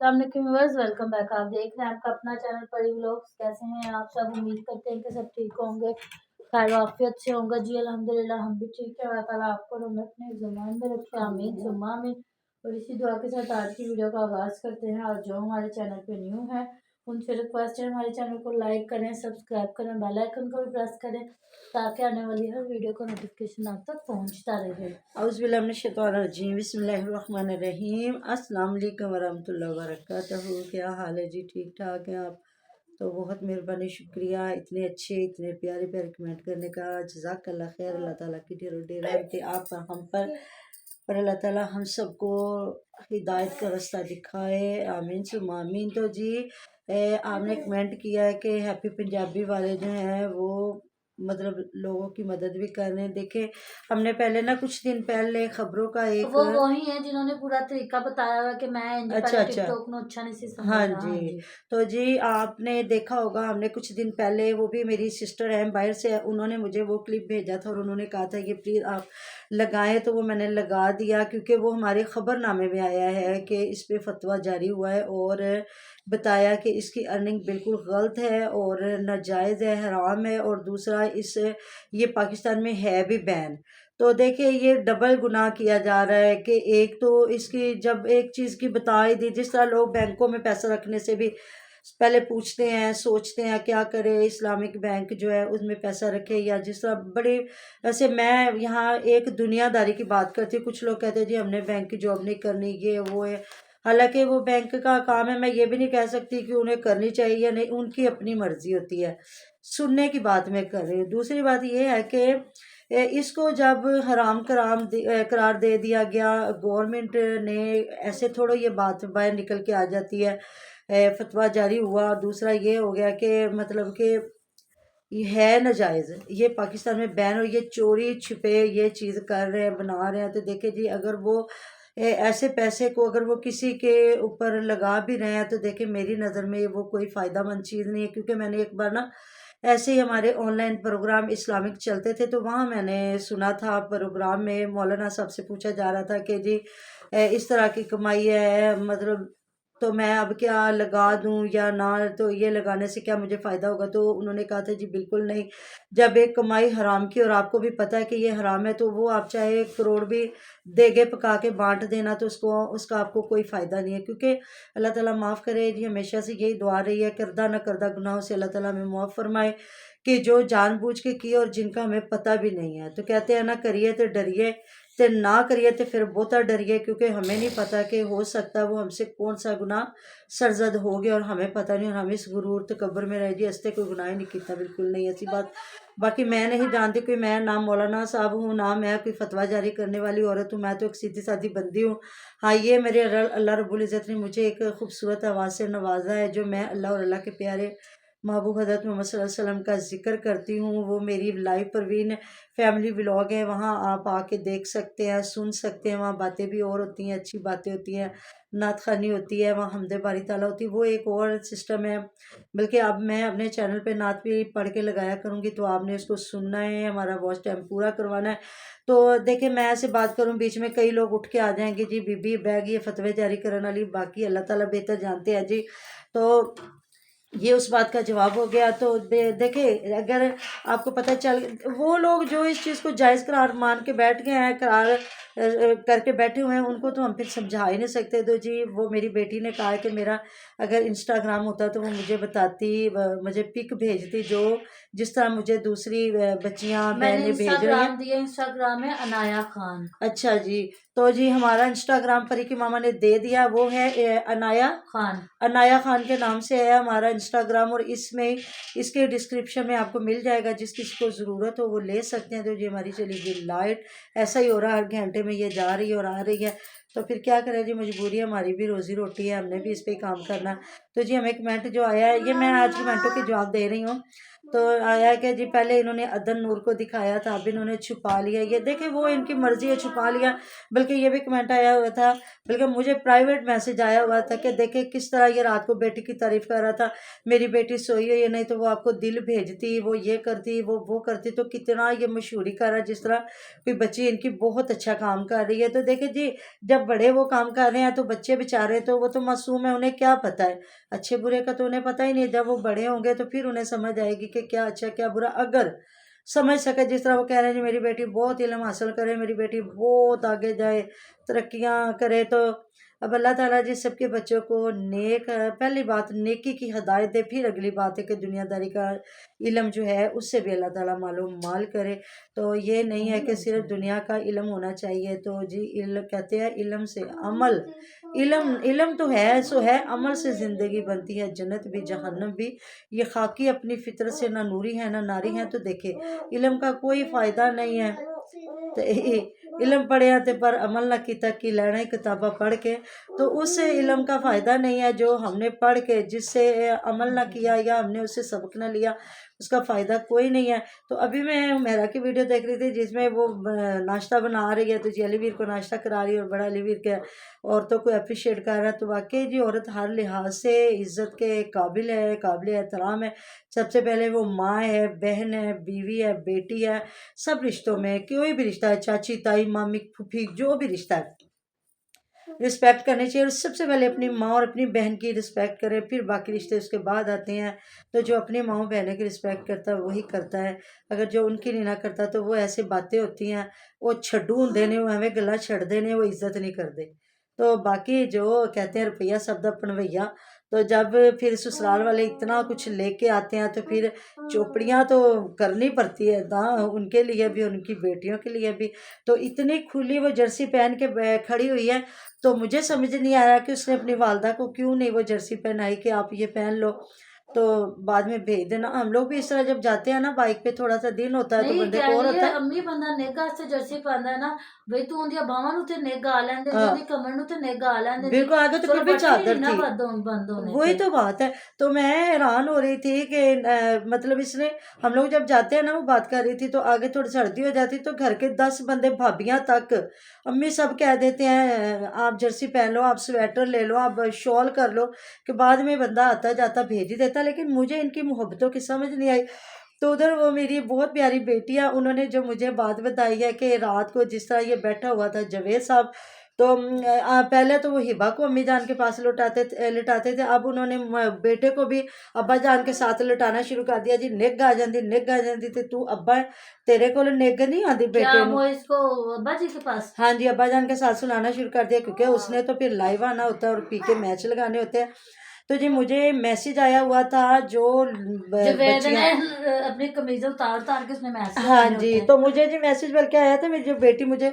Viewers, welcome back. आप देख रहे हैं आपका अपना चैनल परी व्लॉग्स। कैसे हैं आप सब? उम्मीद करते हैं कि सब ठीक होंगे, खैर वाफियत से होंगे। जी अल्हम्दुलिल्लाह हम भी ठीक है। अल्लाह ताला आपको और हमें अपने ज़ुबान में रखे, आमीन सुम्मा आमीन। और इसी दुआ के साथ आज की वीडियो का आगाज़ करते हैं। और जो हमारे चैनल पे न्यू है उनसे रिक्वेस्ट है हमारे चैनल को लाइक करें, सब्सक्राइब करें, बेल आइकन को भी प्रेस करें ताकि आने वाली हर वीडियो का नोटिफिकेशन आप तक पहुंचता रहे। औज़ुबिल्लाहिमिनश्शैतानिर्रजीम बिस्मिल्लाहिर्रहमानिर्रहीम अस्सलाम वालेकुम वरहमतुल्लाहि वबरकातुहू। क्या हाल है जी? ठीक ठाक हैं आप? तो बहुत मेहरबानी, शुक्रिया इतने अच्छे इतने प्यारे प्यारे कमेंट करने का। जज़ाकल्लाह खैर। अल्लाह ताला की ढेरों ढेर रहमतें आप पर, हम पर अल्लाह ताला हम सबको हिदायत का रास्ता दिखाए, आमीन सुम्मा आमीन। तो जी आपने कमेंट किया है कि हैप्पी पंजाबी वाले जो हैं वो मतलब लोगों की मदद भी कर रहे हैं। देखे हमने पहले ना कुछ दिन पहले खबरों का एक वो वही है जिन्होंने पूरा तरीका बताया हुआ कि मैं इंज अच्छा पहले अच्छा टिकटॉक में अच्छा नहीं सी हाँ समझना। हाँ जी। जी। तो जी आपने देखा होगा हमने कुछ दिन पहले, वो भी मेरी सिस्टर है बाहर से, उन्होंने मुझे वो क्लिप भेजा था और उन्होंने कहा था कि प्लीज़ आप लगाएं, तो वो मैंने लगा दिया क्योंकि वो हमारे खबरनामे में आया है कि इस पे फतवा जारी हुआ है और बताया कि इसकी अर्निंग बिल्कुल गलत है और नाजायज़ है, हराम है। और दूसरा इस ये पाकिस्तान में है भी बैन। तो देखिए ये डबल गुनाह किया जा रहा है कि एक तो इसकी जब एक चीज़ की बता ही दी, जिस तरह लोग बैंकों में पैसा रखने से भी पहले पूछते हैं सोचते हैं क्या करें, इस्लामिक बैंक जो है उसमें पैसा रखे या जिस तरह बड़े, वैसे मैं यहाँ एक दुनियादारी की बात करती हूँ। कुछ लोग कहते हैं जी हमने बैंक की जॉब नहीं करनी, ये वो है। हालांकि वो बैंक का काम है, मैं ये भी नहीं कह सकती कि उन्हें करनी चाहिए या नहीं, उनकी अपनी मर्जी होती है। सुनने की बात मैं कर रही हूँ। दूसरी बात ये है कि इसको जब हराम करार दे दिया गया गवर्नमेंट ने, ऐसे थोड़ा ये बात बाहर निकल के आ जाती है। फतवा जारी हुआ। दूसरा ये हो गया कि मतलब कि ये है नाजायज़, ये पाकिस्तान में बैन हो, ये चोरी छिपे ये चीज़ कर रहे हैं बना रहे हैं। तो देखिए जी अगर वो ऐसे पैसे को अगर वो किसी के ऊपर लगा भी रहे हैं तो देखिए मेरी नज़र में वो कोई फ़ायदा मंद चीज़ नहीं है। क्योंकि मैंने एक बार ना ऐसे ही हमारे ऑनलाइन प्रोग्राम इस्लामिक चलते थे, तो वहाँ मैंने सुना था प्रोग्राम में मौलाना साहब से पूछा जा रहा था कि जी इस तरह की कमाई है, मतलब तो मैं अब क्या लगा दूं या ना, तो ये लगाने से क्या मुझे फ़ायदा होगा? तो उन्होंने कहा था जी बिल्कुल नहीं। जब एक कमाई हराम की और आपको भी पता है कि ये हराम है, तो वो आप चाहे 1 करोड़ भी देगे पका के बांट देना तो उसका आपको कोई फ़ायदा नहीं है। क्योंकि अल्लाह ताला माफ़ करे जी, हमेशा से यही दुआ रही है करदा न करदा गुनाहों से अल्लाह ताला हमें मुआफ़ फरमाए कि जो जानबूझ के किए और जिनका हमें पता भी नहीं है। तो कहते हैं ना करिए तो डरिए, ते ना करिए तो फिर बहुता डरिए, क्योंकि हमें नहीं पता कि हो सकता है वो हमसे कौन सा गुनाह सरजद हो गया और हमें पता नहीं, और हम इस गुरूर तकबर में रह जी हंसते कोई गुनाह ही नहीं किया, बिल्कुल नहीं ऐसी बात। बाकी मैं नहीं जानती कोई, मैं ना मौलाना साहब हूँ ना मैं कोई फतवा जारी करने वाली औरत हूँ, मैं तो एक सीधी सादी बंदी हूँ। हाँ ये मेरे अल्लाह रब्बुल इज़्ज़त ने मुझे एक खूबसूरत आवाज़ से नवाजा है, जो मैं अल्लाह और अल्लाह के प्यारे महबूब हज़रत मोहम्मद सल्लल्लाहु अलैहि वसल्लम का ज़िक्र करती हूँ। वो मेरी लाइव परवीन फैमिली व्लॉग है, वहाँ आप आके देख सकते हैं, सुन सकते हैं। वहाँ बातें भी और होती हैं, अच्छी बातें होती हैं, नात खानी होती है, वहाँ हमदे बारी ताला होती है, वो एक और सिस्टम है। बल्कि अब मैं अपने चैनल पे नात भी पढ़ के लगाया करूँगी, तो आपने उसको सुनना है, हमारा वॉच टाइम पूरा करवाना है। तो देखिए मैं ऐसे बात करूँ बीच में कई लोग उठ के आ जाएंगे जी बीबी बैग ये फतवे जारी करने वाली, बाकी अल्लाह ताला बेहतर जानते हैं जी। तो ये उस बात का जवाब हो गया। तो देखिए अगर आपको पता चल, वो लोग जो इस चीज़ को जायज़ करार मान के बैठ गए हैं, करार करके बैठे हुए हैं, उनको तो हम फिर समझा ही नहीं सकते। तो जी वो मेरी बेटी ने कहा है कि मेरा अगर इंस्टाग्राम होता तो वो मुझे बताती, मुझे पिक भेजती जो जिस तरह मुझे दूसरी बच्चियां मैंने बहनें भेज रही हैं। इंस्टाग्राम दिया, इंस्टाग्राम है अनाया खान। अच्छा जी। तो जी हमारा इंस्टाग्राम परी की मामा ने दे दिया, वो है अनाया खान। अनाया खान के नाम से है हमारा इंस्टाग्राम, और इसमें इसके डिस्क्रिप्शन में आपको मिल जाएगा, जिस किसी को ज़रूरत हो वो ले सकते हैं। तो जी हमारी चली गई लाइट, ऐसा ही हो रहा है हर घंटे में ये जा रही है और आ रही है, तो फिर क्या करें जी, मजबूरी है, हमारी भी रोज़ी रोटी है, हमने भी इस पर काम करना। तो जी हमें कमेंट जो आया है, ये मैं आज कमेंटों के जवाब दे रही हूँ। तो आया कि जी पहले इन्होंने अदन नूर को दिखाया था, अब इन्होंने छुपा लिया। ये देखे वो इनकी मर्जी है, छुपा लिया। बल्कि ये भी कमेंट आया हुआ था, बल्कि मुझे प्राइवेट मैसेज आया हुआ था कि देखे किस तरह ये रात को बेटी की तारीफ कर रहा था, मेरी बेटी सोई हुई है, नहीं तो वो आपको दिल भेजती, वो ये करती, वो करती। तो कितना ये मशहूरी कर रहा है, जिस तरह कोई बच्ची इनकी बहुत अच्छा काम कर रही है। तो देखे जी, जब बड़े वो काम कर रहे हैं तो बच्चे बेचारे तो वो तो मासूम है, उन्हें क्या पता है, अच्छे बुरे का तो उन्हें पता ही नहीं। जब वो बड़े होंगे तो फिर उन्हें समझ आएगी कि क्या अच्छा क्या बुरा, अगर समझ सके। जिस तरह वो कह रहे हैं जी मेरी बेटी बहुत इल्म हासिल करे, मेरी बेटी बहुत आगे जाए, तरक्कियां करे। तो अब अल्लाह ताला जी सबके बच्चों को नेक, पहली बात नेकी की हिदायत दे, फिर अगली बात है कि दुनियादारी का इल्म जो है उससे भी अल्लाह ताला मालूम माल करे। तो ये नहीं है कि सिर्फ दुनिया का इल्म होना चाहिए। तो जी इल्म कहते हैं इल्म से अमल, इल्म इल्म तो है सो है, अमल से ज़िंदगी बनती है, जन्नत भी जहन्नम भी। ये खाकी अपनी फितरत से ना नूरी है ना नारी है। तो देखे इल्म का कोई फ़ायदा नहीं है। तो इल्म पढ़िया ते पर अमल ना किया कि लैना ही किताबा पढ़ के, तो उस इल्म का फ़ायदा नहीं है। जो हमने पढ़ के जिससे अमल ना किया या हमने उससे सबक ना लिया, उसका फ़ायदा कोई नहीं है। तो अभी मैं हुमैरा की वीडियो देख रही थी जिसमें वो नाश्ता बना रही है, तो जी अलीवीर को नाश्ता करा रही है और बड़ा अलीवीर के औरतों को अप्रिशिएट कर रहा है। तो वाकई जी औरत हर लिहाज से इज़्ज़त के काबिल है, काबिल एहतराम है। सबसे पहले वो माँ है, बहन है, बीवी है, बेटी है। सब रिश्तों में कोई भी रिश्ता है, चाची ताई मामी फूफी जो भी रिश्ता है, रिस्पेक्ट करनी चाहिए। और सबसे पहले अपनी माँ और अपनी बहन की रिस्पेक्ट करे, फिर बाकी रिश्ते उसके बाद आते हैं। तो जो अपनी माँ बहनों की रिस्पेक्ट करता है वही करता है, अगर जो उनकी नहीं ना करता तो वो ऐसी बातें होती हैं, वो छड्डू होंदे ने, वो हमें गला छड़ते ने, वो इज्जत नहीं करते। तो बाकी जो कहते हैं रुपया शब्द भणवैया, तो जब फिर ससुराल वाले इतना कुछ लेके आते हैं तो फिर चोपड़ियाँ तो करनी पड़ती है ना, उनके लिए भी उनकी बेटियों के लिए भी। तो इतनी खुली वो जर्सी पहन के खड़ी हुई है, तो मुझे समझ नहीं आ रहा कि उसने अपनी वालदा को क्यों नहीं वो जर्सी पहनाई कि आप ये पहन लो, तो बाद में भेज देना। हम लोग भी इस तरह जब जाते हैं ना बाइक पे, थोड़ा सा दिन होता है तो नहीं बंदे कह को और रही होता है है। अम्मी बंदा नेगा से जर्सी पांदा है ना बई तू उनकी बावां नु ते नेगा आ लेंदे जी, हाँ उनकी कमर नु ते नेगा आ लेंदे जी, बिल्कुल, आगे तो चलो फिर भी बटन ही चादर नहीं ना थी। बंद होने वही थे। तो बात है। तो मैं हैरान हो रही थी कि मतलब इसने, हम लोग जब जाते हैं ना, वो बात कर रही थी तो आगे थोड़ी सर्दी हो जाती तो घर के 10 बंदे भाभियां तक अम्मी सब कह देते हैं आप जर्सी पहन लो, आप स्वेटर ले लो, आप शॉल कर लो, कि बाद में बंदा आता जाता भेज ही देता। लेकिन मुझे इनकी मोहब्बतों की समझ नहीं आई। तो उधर वो मेरी बहुत प्यारी बेटी है, उन्होंने जो मुझे बात बताई है कि रात को जिस तरह ये बैठा हुआ था जवेद साहब, तो पहले तो वो हिबा को अम्मी जान के पास लिटाते थे, अब उन्होंने बेटे को भी अब्बा जान के साथ लिटाना शुरू कर दिया। जी निग आ जाती, निग आ जाती, ते तू अब्बा है, तेरे को निग नहीं आती क्या बेटे वो नू। इसको अब्बा जी के पास? हाँ जी, अब्बा जान के साथ सुनाना शुरू कर दिया, क्योंकि उसने तो फिर लाइव आना होता है और पी के मैच लगाने होते हैं। तो जी मुझे मैसेज आया हुआ था जो जवेद बच्चियाँ, ने अपनी कमीज उतार उतार के उसने मैच हाँ लगाने जी, होते हैं। तो मुझे जी मैसेज बल्कि आया था, मेरी जो बेटी मुझे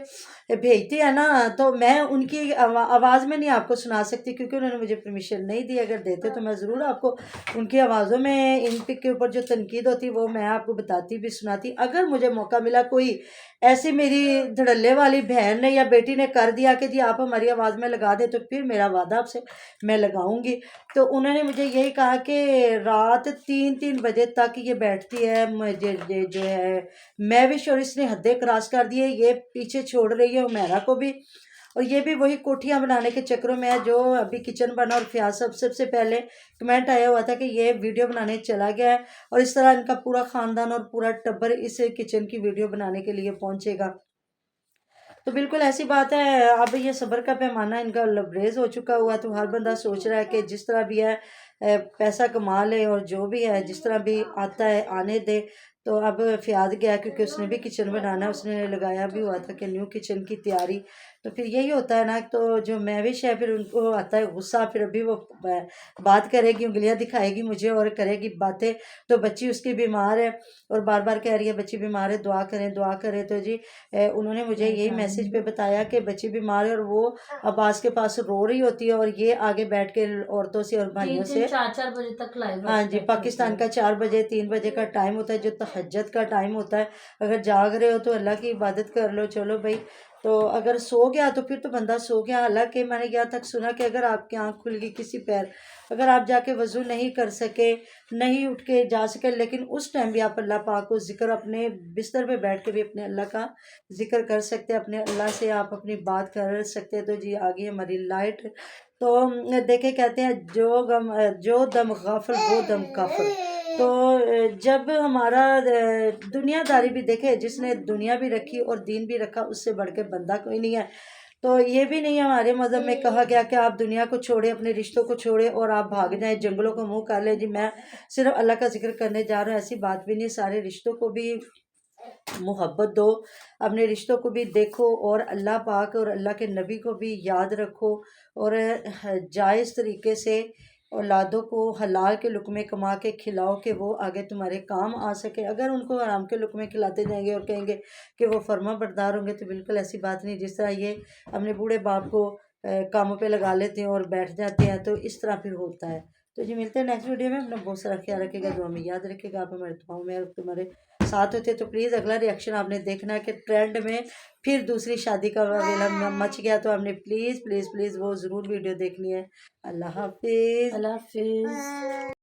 भेजती है ना, तो मैं उनकी आवाज़ में नहीं आपको सुना सकती क्योंकि उन्होंने मुझे परमिशन नहीं दी। अगर देते तो मैं ज़रूर आपको उनकी आवाज़ों में इन पिक के ऊपर जो तनकीद होती वो मैं आपको बताती भी सुनाती। अगर मुझे मौका मिला, कोई ऐसी मेरी धड़ल्ले वाली बहन ने या बेटी ने कर दिया कि जी आप हमारी आवाज़ में लगा दे, तो फिर मेरा वादा आपसे मैं लगाऊंगी। तो उन्होंने मुझे यही कहा कि रात 3-3 बजे तक ये बैठती है, मुझे जो है मैविश, और इसने हदें क्रॉस कर दी है, ये पीछे छोड़ रही है उमेरा को भी। और ये भी वही कोठियाँ बनाने के चक्करों में है जो अभी किचन बना। और फयाज साहब सबसे पहले कमेंट आया हुआ था कि ये वीडियो बनाने चला गया है, और इस तरह इनका पूरा ख़ानदान और पूरा टब्बर इस किचन की वीडियो बनाने के लिए पहुंचेगा। तो बिल्कुल ऐसी बात है। अब ये सब्र का पैमाना इनका लबरेज हो चुका हुआ, तो हर बंदा सोच रहा है कि जिस तरह भी है पैसा कमा ले, और जो भी है जिस तरह भी आता है आने दे। तो अब फ़याद गया क्योंकि उसने भी किचन बनाना है, उसने लगाया भी हुआ था कि न्यू किचन की तैयारी। तो फिर यही होता है ना, तो जो मैविश है फिर उनको आता है गुस्सा, फिर अभी वो बात करेगी, उंगलियां दिखाएगी मुझे और करेगी बातें। तो बच्ची उसकी बीमार है और बार बार कह रही है बच्ची बीमार है, दुआ करें दुआ करें। तो जी उन्होंने मुझे यही मैसेज पे बताया कि बच्ची बीमार है और वो अब्बास के पास रो रही होती है, और ये आगे बैठ के औरतों से और भाइयों 3-3 से, 4-4 बजे तक लाइव हाँ जी, पाकिस्तान का 4 बजे 3 बजे का टाइम होता है जो तहज्जुद का टाइम होता है। अगर जाग रहे हो तो अल्लाह की इबादत कर लो। चलो भाई, तो अगर सो गया तो फिर तो बंदा सो गया। हालांकि मैंने यहाँ तक सुना कि अगर आपकी आंख खुल गई किसी पैर, अगर आप जाके वज़ू नहीं कर सके, नहीं उठ के जा सके, लेकिन उस टाइम भी आप अल्लाह पाक को ज़िक्र, अपने बिस्तर पे बैठ के भी अपने अल्लाह का ज़िक्र कर सकते हैं, अपने अल्लाह से आप अपनी बात कर सकते हैं। तो जी आ गई हमारी लाइट। तो देखे कहते हैं जो दम गाफिल वो दम काफिर। तो जब हमारा दुनियादारी भी देखे, जिसने दुनिया भी रखी और दीन भी रखा, उससे बढ़ के बंदा कोई नहीं है। तो ये भी नहीं है हमारे मज़हब में कहा गया कि आप दुनिया को छोड़े, अपने रिश्तों को छोड़े और आप भाग जाएं, जंगलों को मुंह कर लें। जी मैं सिर्फ अल्लाह का जिक्र करने जा रहा हूँ, ऐसी बात भी नहीं। सारे रिश्तों को भी मोहब्बत दो, अपने रिश्तों को भी देखो, और अल्लाह पाक और अल्लाह के नबी को भी याद रखो, और जायज़ तरीके से औलादों को हलाल के लुक़मे कमा के खिलाओ कि वो आगे तुम्हारे काम आ सके। अगर उनको हराम के लुक़मे खिलाते जाएंगे और कहेंगे कि वो फर्मा बरदार होंगे, तो बिल्कुल ऐसी बात नहीं। जिस तरह ये अपने बूढ़े बाप को कामों पे लगा लेते हैं और बैठ जाते हैं, तो इस तरह फिर होता है। तो जी मिलते हैं नेक्स्ट वीडियो में। अपना बहुत सारा ख्याल रखिएगा, दुआ में याद रखिएगा। आप हमारे दुआओं में तुम्हारे साथ होते तो प्लीज़ अगला रिएक्शन आपने देखना है कि ट्रेंड में फिर दूसरी शादी का वेला मच गया, तो आपने प्लीज़ प्लीज़ प्लीज़ वो ज़रूर वीडियो देखनी है। अल्लाह हाफिज़। अल्लाह हाफिज़।